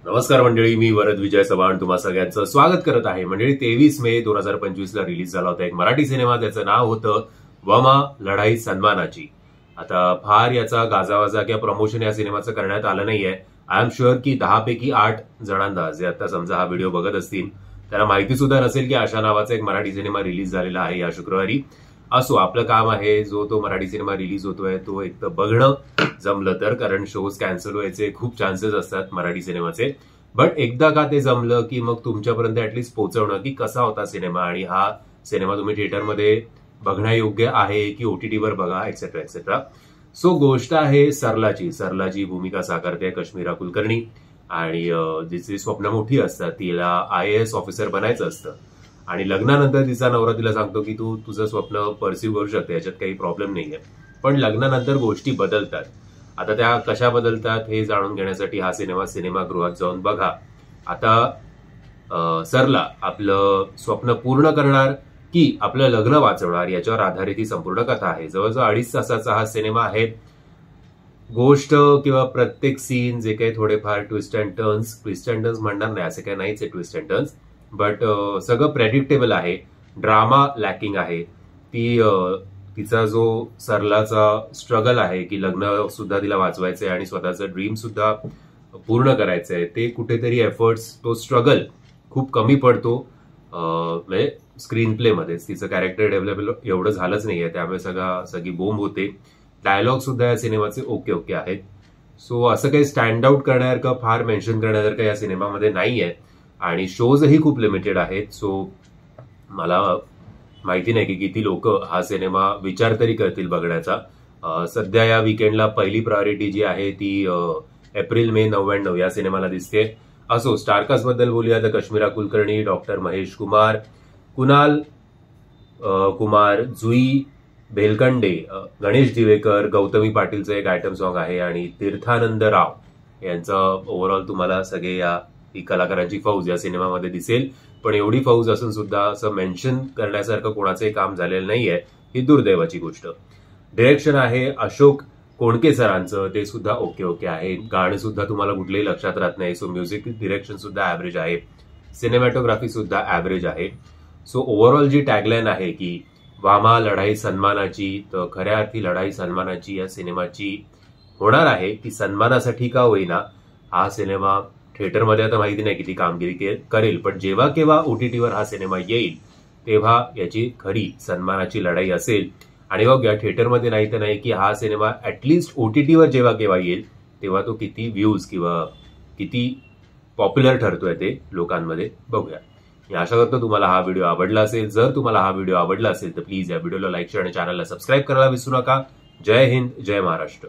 नमस्कार मंडळी, मी वरद विजय चव्हाण तुम्हा सगळ्यांचं स्वागत करत आहे. मंडळी 23 मे 2025 ला रिलीज झाला होता एक मराठी सिनेमा, त्याचं नाव होतं वमा लढाई सन्मानाची. आता फार याचा गाजावाजा किंवा प्रमोशन या सिनेमाचं करण्यात आलं नाहीये. आय एम शुअर की 10 पैकी 8 जणांना जे आता समजा हा व्हिडिओ बघत असतील त्यांना माहिती सुद्धा नसेल की अशा नावाचा एक मराठी सिनेमा रिलीज झालेला आहे या शुक्रवारी. असो, आपलं काम आहे जो तो मराठी सिनेमा रिलीज होतोय तो एक तर बघणं जमलं तर, कारण शोज कॅन्सल व्हायचे खूप चान्सेस असतात मराठी सिनेमाचे. बट एकदा का ते जमलं की मग तुमच्यापर्यंत ऍटलीस्ट पोहोचवणं की कसा होता सिनेमा आणि हा सिनेमा तुम्ही थिएटरमध्ये बघण्यायोग्य आहे की ओटीटीवर बघा एक्सेट्रा एक्सेट्रा. सो गोष्ट आहे सरलाची भूमिका साकारते कश्मीरा कुलकर्णी आणि जिची स्वप्न मोठी असतात, तिला IAS ऑफिसर बनायचं असतं आणि लग्नानंतर तिचा नवरा तिला सांगतो की तू तुझं स्वप्न परस्यू करू शकते, याच्यात काही प्रॉब्लेम नाहीये. पण लग्नानंतर गोष्टी बदलतात. आता त्या कशा बदलतात हे जाणून घेण्यासाठी हा सिनेमा सिनेमागृहात जाऊन बघा. आता सरला आपलं स्वप्न पूर्ण करणार की आपलं लग्न वाचवणार याच्यावर आधारित ही संपूर्ण कथा आहे. जवळजवळ 2.5 तासाचा हा सिनेमा आहे. गोष्ट किंवा प्रत्येक सीन जे काही थोडेफार ट्विस्ट अँड टर्न्स म्हणणार नाही, असे काही नाहीच आहे ट्विस्ट अँड टर्न्स, बट सगळं प्रेडिक्टेबल आहे. ड्रामा लॅकिंग आहे. तिचा जो सरलाचा स्ट्रगल आहे की लग्न सुद्धा तिला वाचवायचंय आणि स्वतःचं ड्रीम सुद्धा पूर्ण करायचंय, ते कुठेतरी एफर्ट्स, तो स्ट्रगल खूप कमी पडतो. म्हणजे स्क्रीन प्ले मध्येच तिचं कॅरेक्टर डेव्हलप एवढं झालंच नाहीये, त्यामुळे सगळी बोंब होते. डायलॉग सुद्धा या सिनेमाचे ओके आहेत. सो असं काही स्टँड आउट करण्यासारखं, फार मेन्शन करण्यासारखं या सिनेमामध्ये नाहीये आणि शोजही खूप लिमिटेड आहेत. सो मला माहिती नाही की किती लोक हा सिनेमा विचार तरी करतील बघण्याचा. सध्या या विकेंडला पहिली प्रायोरिटी जी आहे ती एप्रिल मे 99 या सिनेमाला दिसते. असो, स्टारकास्ट बद्दल बोलूया तर कश्मीरा कुलकर्णी, डॉक्टर महेश कुमार, कुणाल कुमार, जुई बेलकंडे, गणेश दिवेकर, गौतमी पाटीलचं एक आयटम सॉन्ग आहे आणि तीर्थानंद राव यांचं ओव्हरऑल तुम्हाला सगळे या कलाकारांची फौज या सिनेमामध्ये दिसेल. पण एवढी फौज असून सुद्धा असं मेन्शन करण्यासारखं कोणाचंही काम झालेलं नाहीये, ही दुर्दैवाची गोष्ट. डिरेक्शन आहे अशोक कोणके सरांचं, ते सुद्धा ओके आहे. गाणं सुद्धा तुम्हाला कुठलेही लक्षात राहत नाही. सो म्युझिक डिरेक्शन सुद्धा ऍव्हरेज आहे. सिनेमॅटोग्राफी सुद्धा ऍव्हरेज आहे. सो ओव्हरऑल जी टॅगलाईन आहे की वामा लढाई सन्मानाची, तर खऱ्या अर्थी लढाई सन्मानाची या सिनेमाची होणार आहे. ती सन्मानासाठी का होईना, हा सिनेमा थिएटरमध्ये आता माहिती नाही किती कामगिरी करेल, पण जेव्हा केव्हा ओटीटीवर हा सिनेमा येईल तेव्हा याची खरी सन्मानाची लढाई असेल. आणि बघूया थिएटरमध्ये नाही तर नाही की हा सिनेमा ऍटलिस्ट ओटीटीवर जेव्हा केव्हा येईल तेव्हा तो किती व्ह्यूज किंवा किती पॉप्युलर ठरतोय ते लोकांमध्ये, बघूया. मी आशा करतो तुम्हाला हा व्हिडिओ आवडला असेल. जर तुम्हाला हा व्हिडिओ आवडला असेल तर प्लीज या व्हिडिओला लाईक शेअर आणि चॅनलला सबस्क्राईब करायला विसरू नका. जय हिंद, जय महाराष्ट्र.